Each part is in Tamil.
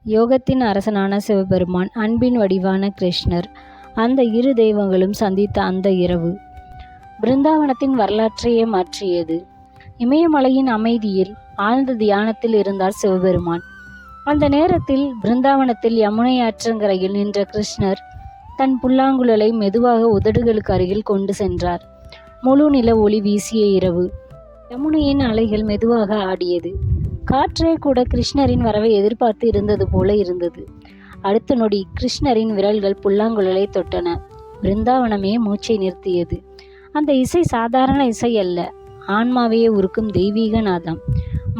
யோகத்தின் அரசனான சிவபெருமான், அன்பின் வடிவான கிருஷ்ணர், அந்த இரு தெய்வங்களும் சந்தித்த அந்த இரவு பிருந்தாவனத்தின் வரலாற்றையே மாற்றியது. இமயமலையின் அமைதியில் ஆழ்ந்த தியானத்தில் இருந்தார் சிவபெருமான். அந்த நேரத்தில் பிருந்தாவனத்தில் யமுனை ஆற்றங்கரையில் நின்ற கிருஷ்ணர் தன் புல்லாங்குழலை மெதுவாக உதடுகளுக்கு அருகில் கொண்டு சென்றார். முழு நில ஒளி வீசிய இரவு. யமுனையின் அலைகள் மெதுவாக ஆடியது. காற்றே கூட கிருஷ்ணரின் வரவை எதிர்பார்த்து இருந்தது போல இருந்தது. அடுத்த நொடி கிருஷ்ணரின் விரல்கள் புல்லாங்குழலை தொட்டன. பிருந்தாவனமே மூச்சை நிறுத்தியது. அந்த இசை சாதாரண இசை அல்ல, ஆன்மாவையே உருக்கும் தெய்வீக நாதம்.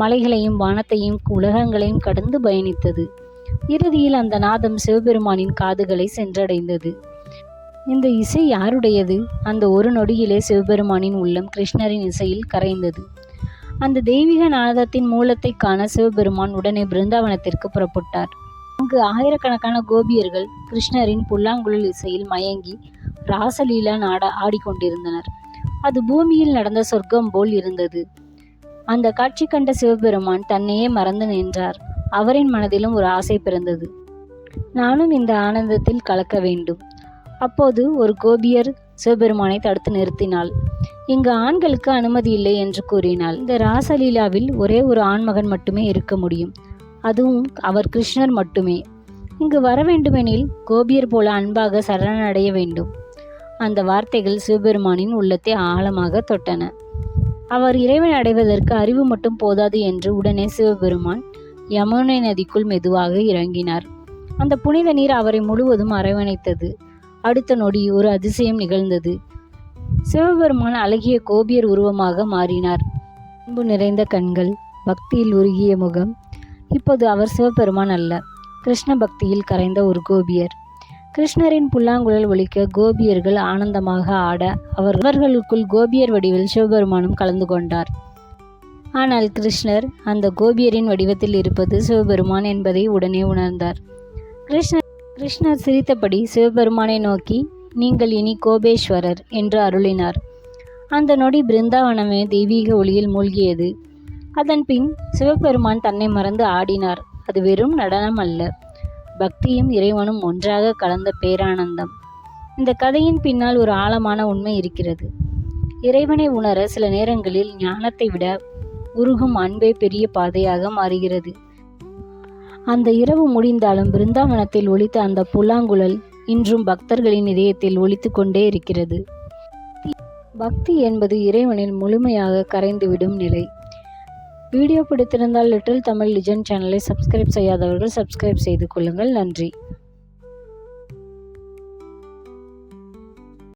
மலைகளையும் வானத்தையும் உலகங்களையும் கடந்து பயணித்தது. இறுதியில் அந்த நாதம் சிவபெருமானின் காதுகளை சென்றடைந்தது. இந்த இசை யாருடையது? அந்த ஒரு நொடியிலே சிவபெருமானின் உள்ளம் கிருஷ்ணரின் இசையில் கரைந்தது. அந்த தெய்வீக நாதத்தின் மூலத்தை காண சிவபெருமான் உடனே பிருந்தாவனத்திற்கு புறப்பட்டார். அங்கு ஆயிரக்கணக்கான கோபியர்கள் கிருஷ்ணரின் புல்லாங்குழல் இசையில் மயங்கி ராசலீலா ஆடிக்கொண்டிருந்தனர். அது பூமியில் நடந்த சொர்க்கம் போல் இருந்தது. அந்த காட்சி கண்ட சிவபெருமான் தன்னையே மறந்து நின்றார். அவரின் மனதிலும் ஒரு ஆசை பிறந்தது. நானும் இந்த ஆனந்தத்தில் கலக்க வேண்டும். அப்போது ஒரு கோபியர் சிவபெருமானை தடுத்து நிறுத்தினாள். இங்கு ஆண்களுக்கு அனுமதி இல்லை என்று கூறினாள். இந்த ராசலீலாவில் ஒரே ஒரு ஆண்மகன் மட்டுமே இருக்க முடியும். அதுவும் அவர் கிருஷ்ணர் மட்டுமே. இங்கு வர வேண்டுமெனில் கோபியர் போல அன்பாக சரணடைய வேண்டும். அந்த வார்த்தைகள் சிவபெருமானின் உள்ளத்தை ஆழமாக தொட்டன. அவர் இறைவன் அடைவதற்கு அறிவு மட்டும் போதாது என்று உடனே சிவபெருமான் யமுனை நதிக்குள் மெதுவாக இறங்கினார். அந்த புனித நீர் அவரை முழுவதும் அரவணைத்தது. அடுத்த நொடி ஒரு அதிசயம் நிகழ்ந்தது. சிவபெருமான் அழகிய கோபியர் உருவமாக மாறினார். அன்பு நிறைந்த கண்கள், பக்தியில் உருகிய முகம். இப்போது அவர் சிவபெருமான் அல்ல, கிருஷ்ண பக்தியில் கரைந்த ஒரு கோபியர். கிருஷ்ணரின் புல்லாங்குழல் ஒலிக்க கோபியர்கள் ஆனந்தமாக ஆட அவர்களுக்குள் கோபியர் வடிவில் சிவபெருமானும் கலந்து கொண்டார். ஆனால் கிருஷ்ணர் அந்த கோபியரின் வடிவத்தில் இருப்பது சிவபெருமான் என்பதை உடனே உணர்ந்தார். கிருஷ்ணர் சிரித்தபடி சிவபெருமானை நோக்கி, நீங்கள் இனி கோபேஸ்வரர் என்று அருளினார். அந்த நொடி பிருந்தாவனமே தெய்வீக ஒளியில் மூழ்கியது. அதன் பின் சிவபெருமான் தன்னை மறந்து ஆடினார். அது வெறும் நடனம் அல்ல, பக்தியும் இறைவனும் ஒன்றாக கலந்த பேரானந்தம். இந்த கதையின் பின்னால் ஒரு ஆழமான உண்மை இருக்கிறது. இறைவனை உணர சில நேரங்களில் ஞானத்தை விட உருகும் அன்பே பெரிய பாதையாக மாறுகிறது. அந்த இரவு முடிந்தாலும் பிருந்தாவனத்தில் ஒலித்த அந்த புல்லாங்குழல் இன்றும் பக்தர்களின் இதயத்தில் ஒலித்து கொண்டே இருக்கிறது. பக்தி என்பது இறைவனில் முழுமையாக கரைந்துவிடும் நிலை. வீடியோ பிடித்திருந்தால் லிட்டில் தமிழ் லிஜெண்ட் சேனலை சப்ஸ்கிரைப் செய்யாதவர்கள் சப்ஸ்கிரைப் செய்து கொள்ளுங்கள். நன்றி.